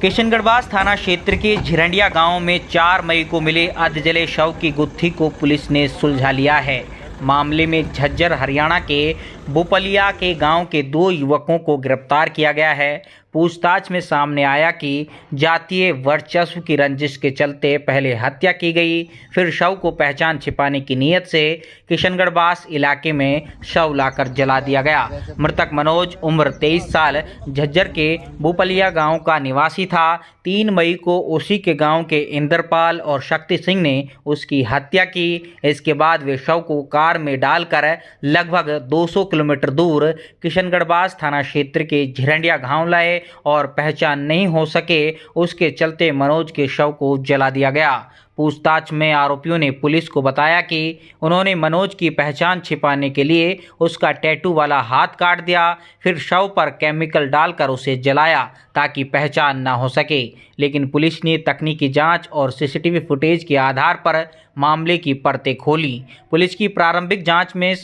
किशनगढ़बास थाना क्षेत्र के झिरंडिया गांव में 4 मई को मिले अधजले शव की गुत्थी को पुलिस ने सुलझा लिया है। मामले में झज्जर हरियाणा के बोपलिया के गांव के 2 युवकों को गिरफ्तार किया गया है। पूछताछ में सामने आया कि जातीय वर्चस्व की रंजिश के चलते पहले हत्या की गई, फिर शव को पहचान छिपाने की नीयत से किशनगढ़बास इलाके में शव लाकर जला दिया गया। मृतक मनोज उम्र 23 साल झज्जर के बोपलिया गांव का निवासी था। 3 मई को उसी के गांव के इंद्रपाल और शक्ति सिंह ने उसकी हत्या की। इसके बाद वे शव को कार में डालकर लगभग 200 किलोमीटर दूर किशनगढ़बास थाना क्षेत्र के झिरंडिया गांव लाए और पहचान नहीं हो सके, उसके चलते मनोज के शव को जला दिया गया। पूछताछ में आरोपियों ने पुलिस को बताया कि उन्होंने मनोज की पहचान छिपाने के लिए उसका टैटू वाला हाथ काट दिया, फिर शव पर केमिकल डालकर उसे जलाया ताकि पहचान ना हो सके। लेकिन पुलिस ने तकनीकी जांच और सीसीटीवी फुटेज के आधार पर मामले की परतें खोली। पुलिस की प्रारंभिक जांच में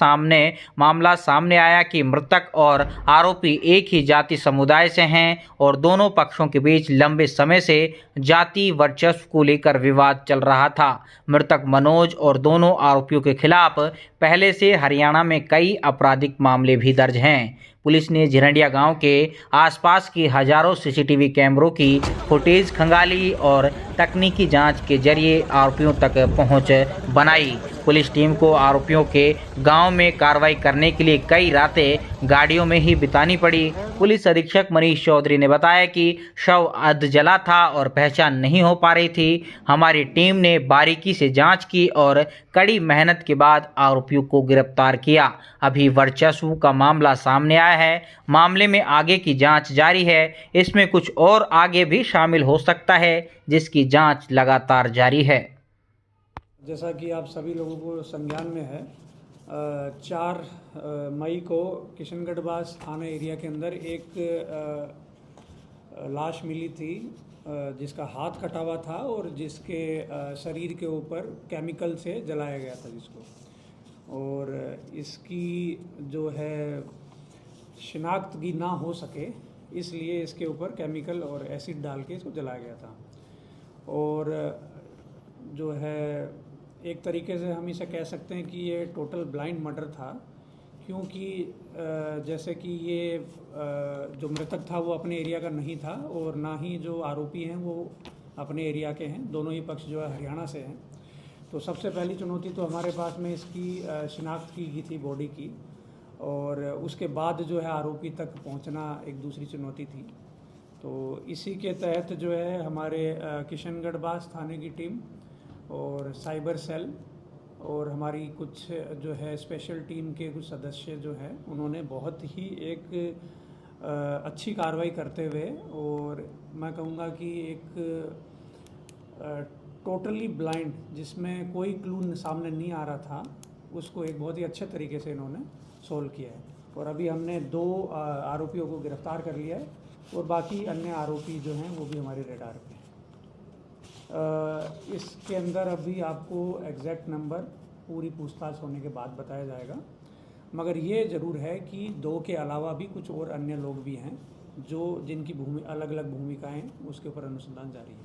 मामला सामने आया कि मृतक और आरोपी एक ही जाति समुदाय से हैं और दोनों पक्षों के बीच लंबे समय से जाति वर्चस्व को लेकर विवाद चल रहा था। मृतक मनोज और दोनों आरोपियों के खिलाफ पहले से हरियाणा में कई आपराधिक मामले भी दर्ज हैं। पुलिस ने झिरंडिया गांव के आसपास के हजारों सीसीटीवी कैमरों की फुटेज खंगाली और तकनीकी जांच के जरिए आरोपियों तक पहुंच बनाई। पुलिस टीम को आरोपियों के गांव में कार्रवाई करने के लिए कई रातें गाड़ियों में ही बितानी पड़ी। पुलिस अधीक्षक मनीष चौधरी ने बताया कि शव अधजला था और पहचान नहीं हो पा रही थी। हमारी टीम ने बारीकी से जांच की और कड़ी मेहनत के बाद आरोपियों को गिरफ्तार किया। अभी वर्चस्व का मामला सामने आया है। मामले में आगे की जांच जारी है। इसमें कुछ और आगे भी शामिल हो सकता है, जिसकी जांच लगातार जारी है। जैसा कि आप सभी लोगों को संज्ञान में है, 4 मई को किशनगढ़बास थाना एरिया के अंदर एक लाश मिली थी जिसका हाथ कटा हुआ था और जिसके शरीर के ऊपर केमिकल से जलाया गया था जिसको, और इसकी जो है शिनाख्त की ना हो सके इसलिए इसके ऊपर केमिकल और एसिड डाल के इसको जलाया गया था। और जो है एक तरीके से हम इसे कह सकते हैं कि ये टोटल ब्लाइंड मर्डर था, क्योंकि जैसे कि ये जो मृतक था वो अपने एरिया का नहीं था और ना ही जो आरोपी हैं वो अपने एरिया के हैं। दोनों ही पक्ष जो है हरियाणा से हैं। तो सबसे पहली चुनौती तो हमारे पास में इसकी शिनाख्त की गई थी बॉडी की, और उसके बाद जो है आरोपी तक पहुंचना एक दूसरी चुनौती थी। तो इसी के तहत जो है हमारे किशनगढ़बास थाने की टीम और साइबर सेल और हमारी कुछ जो है स्पेशल टीम के कुछ सदस्य जो हैं उन्होंने बहुत ही एक अच्छी कार्रवाई करते हुए, और मैं कहूँगा कि एक टोटली ब्लाइंड जिसमें कोई क्लू सामने नहीं आ रहा था, उसको एक बहुत ही अच्छे तरीके से इन्होंने सोल्व किया है। और अभी हमने 2 आरोपियों को गिरफ्तार कर लिया है और बाकी अन्य आरोपी जो हैं वो भी हमारे रेडार पे हैं। इसके अंदर अभी आपको एग्जैक्ट नंबर पूरी पूछताछ होने के बाद बताया जाएगा, मगर ये ज़रूर है कि 2 के अलावा भी कुछ और अन्य लोग भी हैं जो जिनकी अलग अलग भूमिकाएं, उसके ऊपर अनुसंधान जारी है।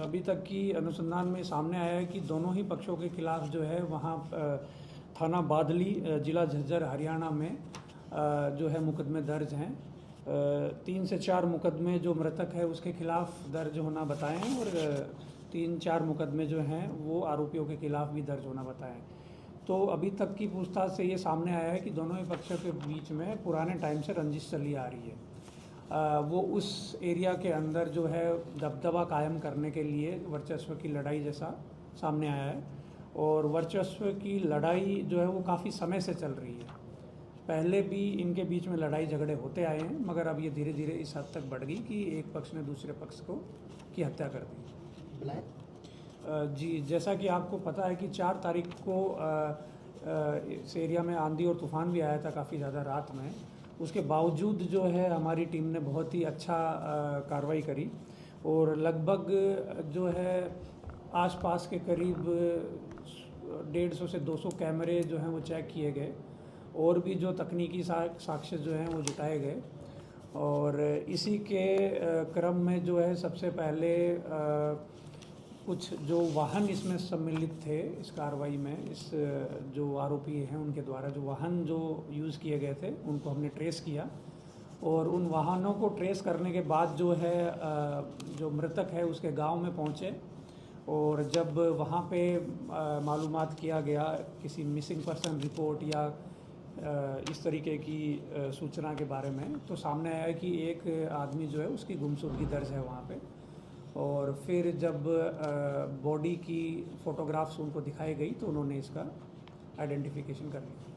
अभी तक की अनुसंधान में सामने आया है कि दोनों ही पक्षों के खिलाफ जो है वहाँ थाना बादली ज़िला झज्जर हरियाणा में जो है मुकदमे दर्ज हैं। 3 से 4 मुकदमे जो मृतक है उसके खिलाफ दर्ज होना बताए हैं और 3-4 मुकदमे जो हैं वो आरोपियों के खिलाफ भी दर्ज होना बताएं। तो अभी तक की पूछताछ से ये सामने आया है कि दोनों ही पक्षों के बीच में पुराने टाइम से रंजिश चली आ रही है। वो उस एरिया के अंदर जो है दबदबा कायम करने के लिए वर्चस्व की लड़ाई जैसा सामने आया है, और वर्चस्व की लड़ाई जो है वो काफ़ी समय से चल रही है। पहले भी इनके बीच में लड़ाई झगड़े होते आए हैं, मगर अब ये धीरे धीरे इस हद तक बढ़ गई कि एक पक्ष ने दूसरे पक्ष की हत्या कर दी। जी, जैसा कि आपको पता है कि 4 तारीख को इस एरिया में आंधी और तूफान भी आया था काफ़ी ज़्यादा रात में। उसके बावजूद जो है हमारी टीम ने बहुत ही अच्छा कार्रवाई करी और लगभग जो है आसपास के करीब 150 से 200 कैमरे जो हैं वो चेक किए गए और भी जो तकनीकी साक्ष्य जो हैं वो जुटाए गए। और इसी के क्रम में जो है सबसे पहले कुछ जो वाहन इसमें सम्मिलित थे इस कार्रवाई में, इस जो आरोपी हैं उनके द्वारा जो वाहन जो यूज़ किए गए थे उनको हमने ट्रेस किया और उन वाहनों को ट्रेस करने के बाद जो है जो मृतक है उसके गांव में पहुंचे और जब वहां पे मालूमात किया गया किसी मिसिंग पर्सन रिपोर्ट या इस तरीके की सूचना के बारे में, तो सामने आया कि एक आदमी जो है उसकी गुमशुदगी दर्ज है वहाँ पे। और फिर जब बॉडी की फ़ोटोग्राफ्स उनको दिखाई गई तो उन्होंने इसका आइडेंटिफिकेशन कर लिया।